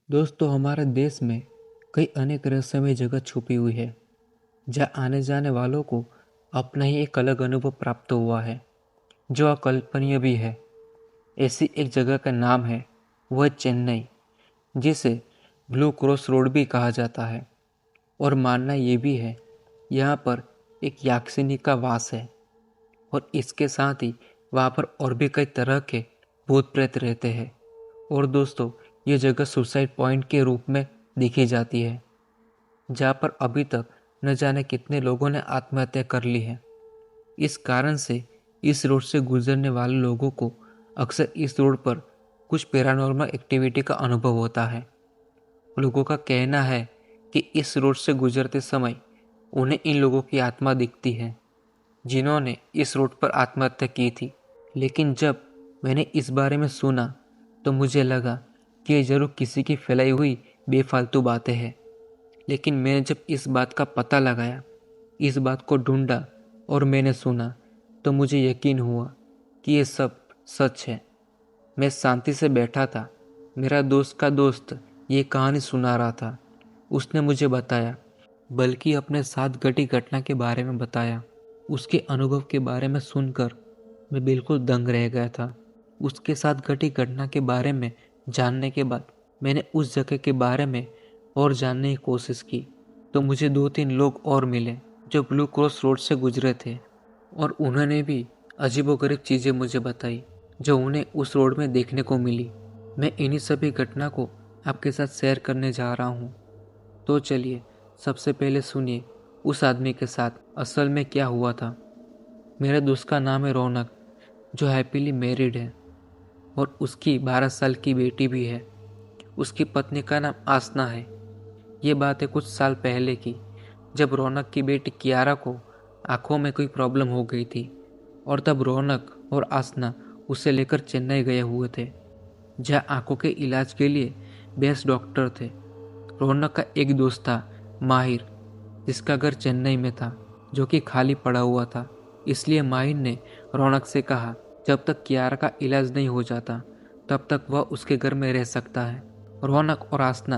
दोस्तों, हमारे देश में कई अनेक रहस्यमय जगह छुपी हुई है जहाँ आने जाने वालों को अपना ही एक अलग अनुभव प्राप्त हुआ है जो अकल्पनीय भी है। ऐसी एक जगह का नाम है वह चेन्नई, जिसे ब्लू क्रॉस रोड भी कहा जाता है। और मानना ये भी है यहाँ पर एक याक्षिनी का वास है और इसके साथ ही वहाँ पर और भी कई तरह के भूत प्रेत रहते हैं। और दोस्तों, ये जगह सुसाइड पॉइंट के रूप में देखी जाती है जहाँ पर अभी तक न जाने कितने लोगों ने आत्महत्या कर ली है। इस कारण से इस रोड से गुजरने वाले लोगों को अक्सर इस रोड पर कुछ पैरानॉर्मल एक्टिविटी का अनुभव होता है। लोगों का कहना है कि इस रोड से गुजरते समय उन्हें इन लोगों की आत्मा दिखती है जिन्होंने इस रोड पर आत्महत्या की थी। लेकिन जब मैंने इस बारे में सुना तो मुझे लगा कि ये जरूर किसी की फैलाई हुई बेफालतू बातें हैं। लेकिन मैंने जब इस बात का पता लगाया, इस बात को ढूंढा और मैंने सुना तो मुझे यकीन हुआ कि ये सब सच है। मैं शांति से बैठा था, मेरा दोस्त का दोस्त ये कहानी सुना रहा था। उसने मुझे बताया, बल्कि अपने साथ घटी घटना के बारे में बताया। उसके अनुभव के बारे में सुनकर मैं बिल्कुल दंग रह गया था। उसके साथ घटी घटना के बारे में जानने के बाद मैंने उस जगह के बारे में और जानने की कोशिश की तो मुझे 2-3 लोग और मिले जो ब्लू क्रॉस रोड से गुजरे थे और उन्होंने भी अजीबोगरीब चीज़ें मुझे बताई जो उन्हें उस रोड में देखने को मिली। मैं इन्हीं सभी घटना को आपके साथ शेयर करने जा रहा हूँ। तो चलिए, सबसे पहले सुनिए उस आदमी के साथ असल में क्या हुआ था। मेरे दोस्त का नाम है रौनक, जो हैप्पीली मैरिड है और उसकी 12 साल की बेटी भी है। उसकी पत्नी का नाम आसना है। ये बात है कुछ साल पहले की, जब रौनक की बेटी कियारा को आंखों में कोई प्रॉब्लम हो गई थी और तब रौनक और आसना उसे लेकर चेन्नई गए हुए थे, जहाँ आंखों के इलाज के लिए बेस्ट डॉक्टर थे। रौनक का एक दोस्त था माहिर, जिसका घर चेन्नई में था, जो कि खाली पड़ा हुआ था। इसलिए माहिर ने रौनक से कहा, जब तक कियारा का इलाज नहीं हो जाता तब तक वह उसके घर में रह सकता है। रौनक और आसना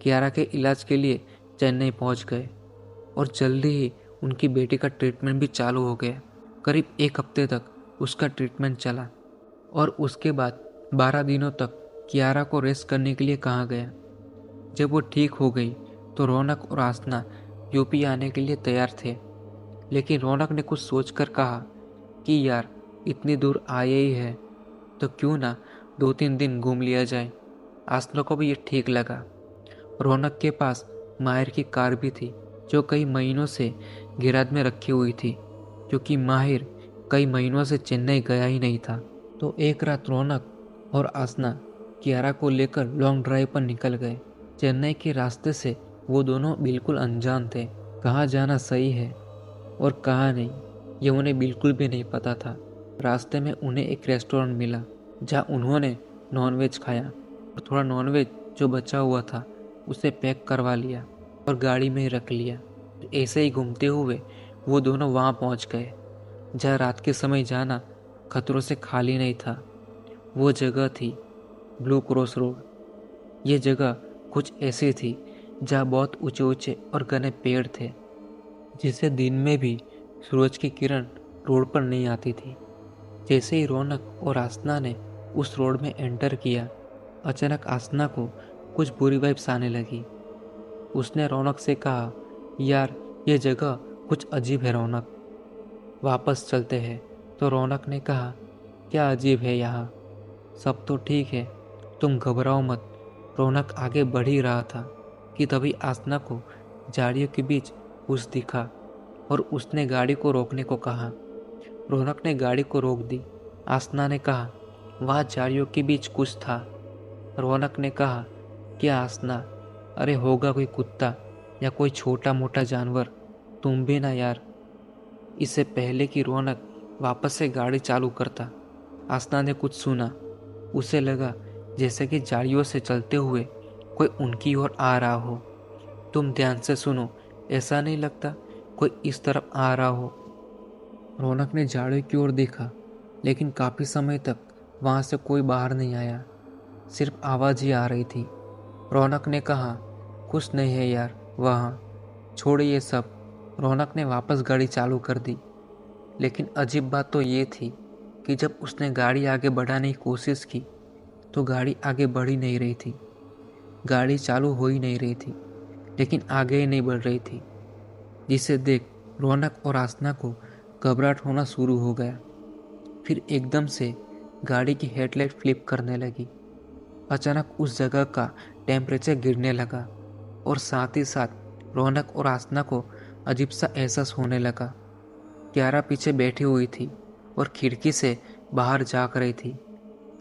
कियारा के इलाज के लिए चेन्नई पहुंच गए और जल्दी ही उनकी बेटी का ट्रीटमेंट भी चालू हो गया। करीब 1 हफ्ते तक उसका ट्रीटमेंट चला और उसके बाद 12 दिनों तक कियारा को रेस्ट करने के लिए कहा गया। जब वो ठीक हो गई तो रौनक और आसना यूपी आने के लिए तैयार थे। लेकिन रौनक ने कुछ सोचकर कहा कि यार, इतनी दूर आए ही है तो क्यों ना 2-3 दिन घूम लिया जाए। आसना को भी ये ठीक लगा। रौनक के पास माहिर की कार भी थी, जो कई महीनों से गैराज में रखी हुई थी, क्योंकि माहिर कई महीनों से चेन्नई गया ही नहीं था। तो एक रात रौनक और आसना कियारा को लेकर लॉन्ग ड्राइव पर निकल गए। चेन्नई के रास्ते से वो दोनों बिल्कुल अनजान थे। कहाँ जाना सही है और कहाँ नहीं, ये उन्हें बिल्कुल भी नहीं पता था। रास्ते में उन्हें एक रेस्टोरेंट मिला जहाँ उन्होंने नॉनवेज खाया और थोड़ा नॉनवेज जो बचा हुआ था उसे पैक करवा लिया और गाड़ी में ही रख लिया। ऐसे ही घूमते हुए वो दोनों वहाँ पहुँच गए जहाँ रात के समय जाना खतरों से खाली नहीं था। वो जगह थी ब्लू क्रॉस रोड। ये जगह कुछ ऐसी थी जहाँ बहुत ऊंचे ऊंचे और घने पेड़ थे, जिससे दिन में भी सूरज की किरण रोड पर नहीं आती थी। जैसे ही रौनक और आसना ने उस रोड में एंटर किया, अचानक आसना को कुछ बुरी वाइब्स आने लगी। उसने रौनक से कहा, यार, ये जगह कुछ अजीब है रौनक, वापस चलते हैं। तो रौनक ने कहा, क्या अजीब है यहाँ? सब तो ठीक है, तुम घबराओ मत। रौनक आगे बढ़ ही रहा था कि तभी आसना को झाड़ियों के बीच कुछ दिखा और उसने गाड़ी को रोकने को कहा। रौनक ने गाड़ी को रोक दी। आसना ने कहा, वहाँ झाड़ियों के बीच कुछ था। रौनक ने कहा, क्या आसना? अरे होगा कोई कुत्ता या कोई छोटा मोटा जानवर, तुम भी ना यार। इससे पहले कि रौनक वापस से गाड़ी चालू करता, आसना ने कुछ सुना। उसे लगा जैसे कि झाड़ियों से चलते हुए कोई उनकी ओर आ रहा हो। तुम ध्यान से सुनो, ऐसा नहीं लगता कोई इस तरफ आ रहा हो? रौनक ने झाड़ियों की ओर देखा, लेकिन काफी समय तक वहां से कोई बाहर नहीं आया। सिर्फ आवाज ही आ रही थी। रौनक ने कहा, कुछ नहीं है यार वहाँ, छोड़ ये सब। रौनक ने वापस गाड़ी चालू कर दी। लेकिन अजीब बात तो ये थी कि जब उसने गाड़ी आगे बढ़ाने की कोशिश की तो गाड़ी आगे बढ़ ही नहीं रही थी। गाड़ी चालू हो ही नहीं रही थी, लेकिन आगे ही नहीं बढ़ रही थी, जिसे देख रौनक और आसना को घबराहट होना शुरू हो गया। फिर एकदम से गाड़ी की हेडलाइट फ्लिप करने लगी। अचानक उस जगह का टेम्परेचर गिरने लगा और साथ ही साथ रौनक और आसना को अजीब सा एहसास होने लगा। कियारा पीछे बैठी हुई थी और खिड़की से बाहर झांक रही थी।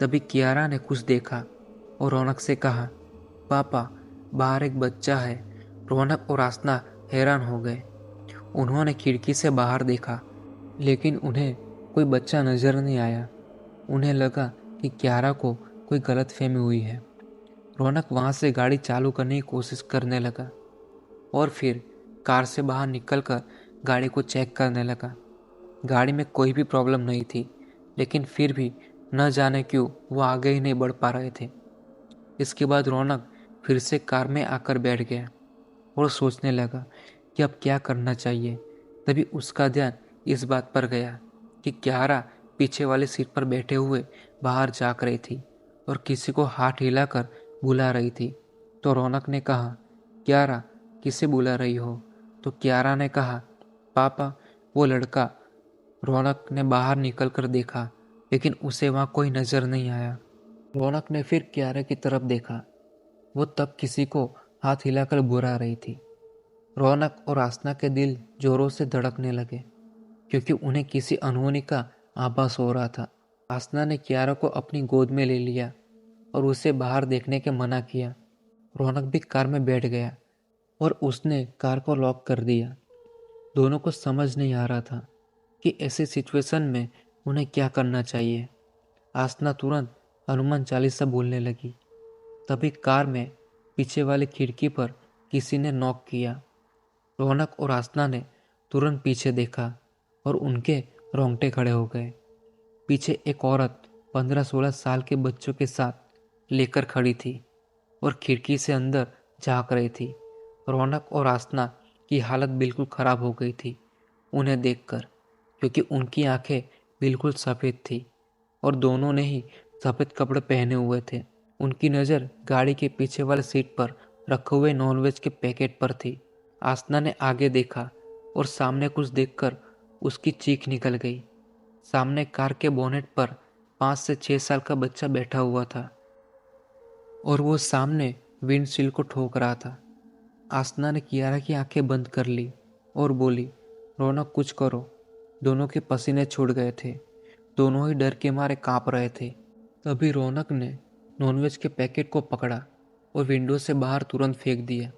तभी कियारा ने कुछ देखा और रौनक से कहा, पापा, बाहर एक बच्चा है। रौनक और आसना हैरान हो गए। उन्होंने खिड़की से बाहर देखा, लेकिन उन्हें कोई बच्चा नजर नहीं आया। उन्हें लगा कि कियारा को कोई गलतफहमी हुई है। रौनक वहाँ से गाड़ी चालू करने की कोशिश करने लगा और फिर कार से बाहर निकलकर गाड़ी को चेक करने लगा। गाड़ी में कोई भी प्रॉब्लम नहीं थी, लेकिन फिर भी न जाने क्यों वो आगे ही नहीं बढ़ पा रहे थे। इसके बाद रौनक फिर से कार में आकर बैठ गया और सोचने लगा कि अब क्या करना चाहिए। तभी उसका ध्यान इस बात पर गया कि कियारा पीछे वाली सीट पर बैठे हुए बाहर झांक रही थी और किसी को हाथ हिलाकर बुला रही थी। तो रौनक ने कहा, कियारा, किसे बुला रही हो? तो कियारा ने कहा, पापा, वो लड़का। रौनक ने बाहर निकलकर देखा, लेकिन उसे वहाँ कोई नजर नहीं आया। रौनक ने फिर कियारा की तरफ देखा। वो तब किसी को हाथ हिलाकर बुला रही थी। रौनक और आसना के दिल जोरों से धड़कने लगे, क्योंकि उन्हें किसी अनहोनी का आभास हो रहा था। आसना ने कियारा को अपनी गोद में ले लिया और उसे बाहर देखने के मना किया। रौनक भी कार में बैठ गया और उसने कार को लॉक कर दिया। दोनों को समझ नहीं आ रहा था कि ऐसी सिचुएशन में उन्हें क्या करना चाहिए। आसना तुरंत हनुमान चालीसा बोलने लगी। तभी कार में पीछे वाली खिड़की पर किसी ने नॉक किया। रौनक और आसना ने तुरंत पीछे देखा और उनके रोंगटे खड़े हो गए। पीछे एक औरत 15-16 साल के बच्चों के साथ लेकर खड़ी थी और खिड़की से अंदर झांक रही थी। रौनक और आसना की हालत बिल्कुल खराब हो गई थी उन्हें देखकर, क्योंकि उनकी आंखें बिल्कुल सफ़ेद थी और दोनों ने ही सफ़ेद कपड़े पहने हुए थे। उनकी नज़र गाड़ी के पीछे वाले सीट पर रखे हुए नॉनवेज के पैकेट पर थी। आसना ने आगे देखा और सामने कुछ देखकर उसकी चीख निकल गई। सामने कार के बोनेट पर 5 से 6 साल का बच्चा बैठा हुआ था और वो सामने विंडशील्ड को ठोक रहा था। आसना ने कियारा की आंखें बंद कर ली और बोली, रौनक, कुछ करो। दोनों के पसीने छूट गए थे। दोनों ही डर के मारे कांप रहे थे। तभी रौनक ने नॉनवेज के पैकेट को पकड़ा और विंडो से बाहर तुरंत फेंक दिया,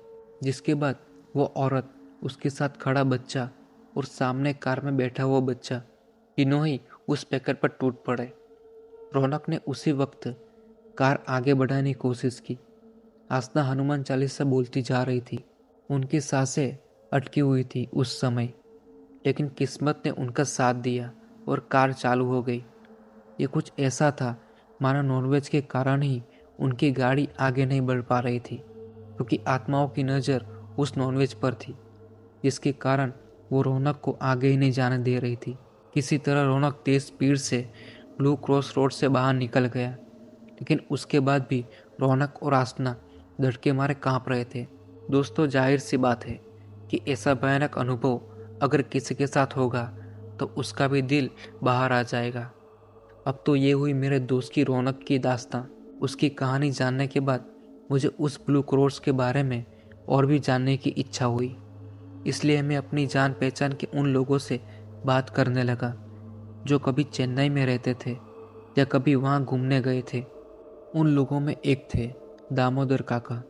जिसके बाद वो औरत, उसके साथ खड़ा बच्चा और सामने कार में बैठा हुआ बच्चा, तीनों ही उस पैकेट पर टूट पड़े। रौनक ने उसी वक्त कार आगे बढ़ाने की कोशिश की। आसना हनुमान चालीसा बोलती जा रही थी। उनकी सांसें अटकी हुई थी उस समय, लेकिन किस्मत ने उनका साथ दिया और कार चालू हो गई। ये कुछ ऐसा था मानो नॉनवेज के कारण ही उनकी गाड़ी आगे नहीं बढ़ पा रही थी, क्योंकि आत्माओं की नज़र उस नॉनवेज पर थी, जिसके कारण वो रौनक को आगे ही नहीं जाने दे रही थी। किसी तरह रौनक तेज स्पीड से ब्लू क्रॉस रोड से बाहर निकल गया, लेकिन उसके बाद भी रौनक और आसना डर के मारे कांप रहे थे। दोस्तों, जाहिर सी बात है कि ऐसा भयानक अनुभव अगर किसी के साथ होगा तो उसका भी दिल बाहर आ जाएगा। अब तो ये हुई मेरे दोस्त की रौनक की दास्तां। उसकी कहानी जानने के बाद मुझे उस ब्लू क्रॉस के बारे में और भी जानने की इच्छा हुई। इसलिए मैं अपनी जान पहचान के उन लोगों से बात करने लगा जो कभी चेन्नई में रहते थे या कभी वहाँ घूमने गए थे। उन लोगों में एक थे दामोदर काका,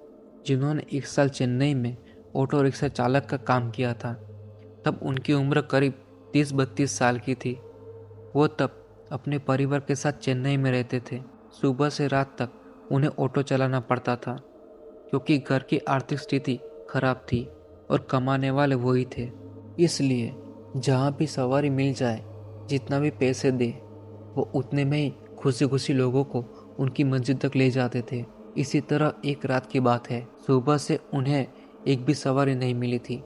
जिन्होंने 1 साल चेन्नई में ऑटो रिक्शा चालक का काम किया था। तब उनकी उम्र करीब 30-32 साल की थी। वो तब अपने परिवार के साथ चेन्नई में रहते थे। सुबह से रात तक उन्हें ऑटो चलाना पड़ता था, क्योंकि घर की आर्थिक स्थिति खराब थी और कमाने वाले वही थे। इसलिए जहाँ भी सवारी मिल जाए, जितना भी पैसे दे, वो उतने में ही खुशी खुशी लोगों को उनकी मंजिल तक ले जाते थे। इसी तरह एक रात की बात है, सुबह से उन्हें एक भी सवारी नहीं मिली थी,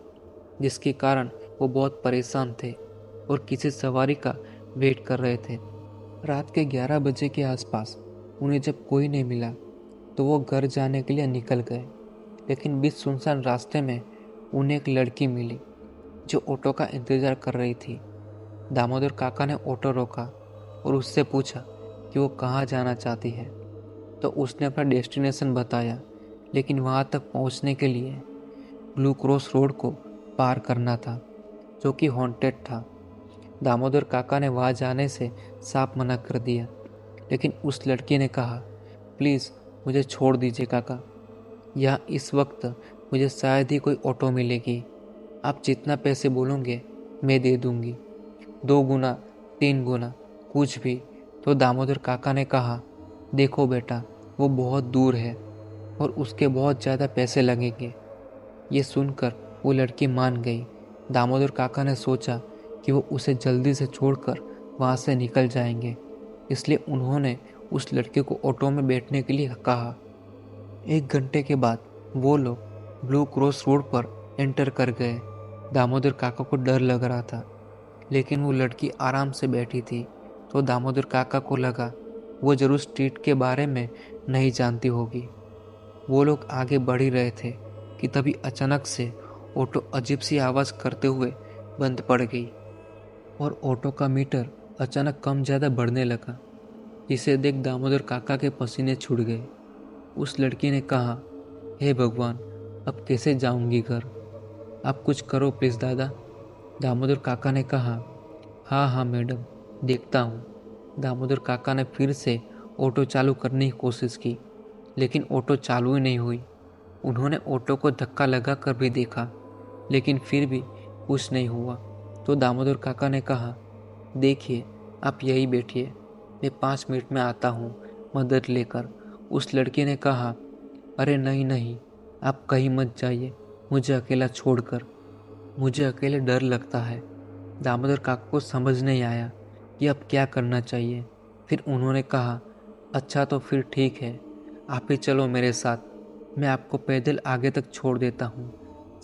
जिसके कारण वो बहुत परेशान थे और किसी सवारी का वेट कर रहे थे। रात के 11 बजे के आसपास उन्हें जब कोई नहीं मिला तो वो घर जाने के लिए निकल गए, लेकिन बीच सुनसान रास्ते में उन्हें एक लड़की मिली जो ऑटो का इंतज़ार कर रही थी। दामोदर काका ने ऑटो रोका और उससे पूछा कि वो कहाँ जाना चाहती है, तो उसने अपना डेस्टिनेशन बताया, लेकिन वहाँ तक पहुँचने के लिए ब्लू क्रॉस रोड को पार करना था, जो कि हॉन्टेड था। दामोदर काका ने वहाँ जाने से साफ मना कर दिया, लेकिन उस लड़की ने कहा, प्लीज़ मुझे छोड़ दीजिए काका, यहाँ इस वक्त मुझे शायद ही कोई ऑटो मिलेगी। आप जितना पैसे बोलोगे मैं दे दूंगी, 2 गुना 3 गुना कुछ भी। तो दामोदर काका ने कहा, देखो बेटा, वो बहुत दूर है और उसके बहुत ज़्यादा पैसे लगेंगे। ये सुनकर वो लड़की मान गई। दामोदर काका ने सोचा कि वो उसे जल्दी से छोड़कर वहाँ से निकल जाएंगे, इसलिए उन्होंने उस लड़के को ऑटो में बैठने के लिए कहा। 1 घंटे के बाद वो लोग ब्लू क्रॉस रोड पर एंटर कर गए। दामोदर काका को डर लग रहा था, लेकिन वो लड़की आराम से बैठी थी, तो दामोदर काका को लगा वो जरूर स्ट्रीट के बारे में नहीं जानती होगी। वो लोग आगे बढ़ ही रहे थे कि तभी अचानक से ऑटो अजीब सी आवाज़ करते हुए बंद पड़ गई और ऑटो का मीटर अचानक कम ज़्यादा बढ़ने लगा, जिसे देख दामोदर काका के पसीने छूट गए। उस लड़की ने कहा, हे भगवान, अब कैसे जाऊंगी घर? आप कुछ करो प्लीज़ दादा। दामोदर काका ने कहा, हाँ हाँ मैडम, देखता हूँ। दामोदर काका ने फिर से ऑटो चालू करने की कोशिश की, लेकिन ऑटो चालू ही नहीं हुई। उन्होंने ऑटो को धक्का लगा कर भी देखा, लेकिन फिर भी कुछ नहीं हुआ। तो दामोदर काका ने कहा, देखिए, आप यहीं बैठिए, मैं 5 मिनट में आता हूँ मदद लेकर। उस लड़की ने कहा, अरे नहीं नहीं, आप कहीं मत जाइए मुझे अकेला छोड़कर, मुझे अकेले डर लगता है। दामोदर काका को समझ नहीं आया कि अब क्या करना चाहिए। फिर उन्होंने कहा, अच्छा तो फिर ठीक है, आप ही चलो मेरे साथ, मैं आपको पैदल आगे तक छोड़ देता हूँ,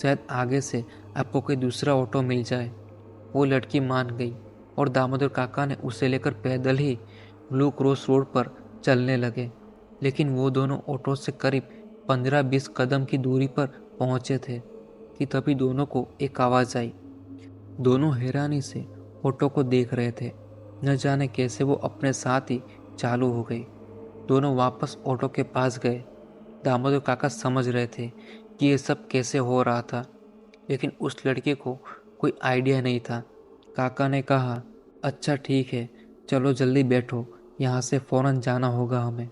शायद आगे से आपको कोई दूसरा ऑटो मिल जाए। वो लड़की मान गई और दामोदर काका ने उसे लेकर पैदल ही ब्लू क्रॉस रोड पर चलने लगे। लेकिन वो दोनों ऑटो से करीब 15-20 कदम की दूरी पर पहुंचे थे कि तभी दोनों को एक आवाज़ आई। दोनों हैरानी से ऑटो को देख रहे थे, न जाने कैसे वो अपने साथ ही चालू हो गई। दोनों वापस ऑटो के पास गए। दामोदर काका समझ रहे थे कि ये सब कैसे हो रहा था, लेकिन उस लड़के को कोई आइडिया नहीं था। काका ने कहा, अच्छा ठीक है, चलो जल्दी बैठो, यहाँ से फ़ौरन जाना होगा हमें।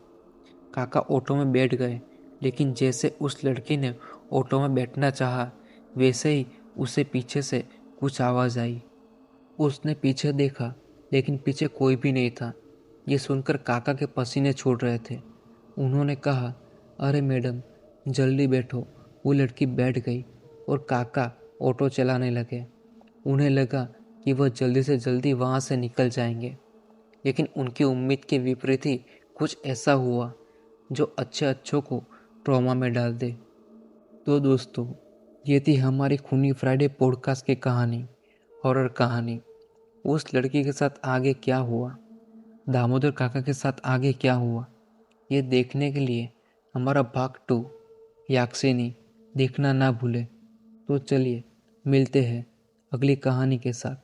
काका ऑटो में बैठ गए, लेकिन जैसे उस लड़की ने ऑटो में बैठना चाहा, वैसे ही उसे पीछे से कुछ आवाज़ आई। उसने पीछे देखा, लेकिन पीछे कोई भी नहीं था। ये सुनकर काका के पसीने छूट रहे थे। उन्होंने कहा, अरे मैडम, जल्दी बैठो। वो लड़की बैठ गई और काका ऑटो चलाने लगे। उन्हें लगा कि वह जल्दी से जल्दी वहाँ से निकल जाएंगे, लेकिन उनकी उम्मीद के विपरीत ही कुछ ऐसा हुआ जो अच्छे अच्छों को ट्रॉमा में डाल दे। तो दोस्तों, ये थी हमारी खूनी फ्राइडे पॉडकास्ट की कहानी, हॉरर कहानी। उस लड़की के साथ आगे क्या हुआ, दामोदर काका के साथ आगे क्या हुआ, ये देखने के लिए हमारा भाग 2 याक्षिनी देखना ना भूले। तो चलिए मिलते हैं अगली कहानी के साथ।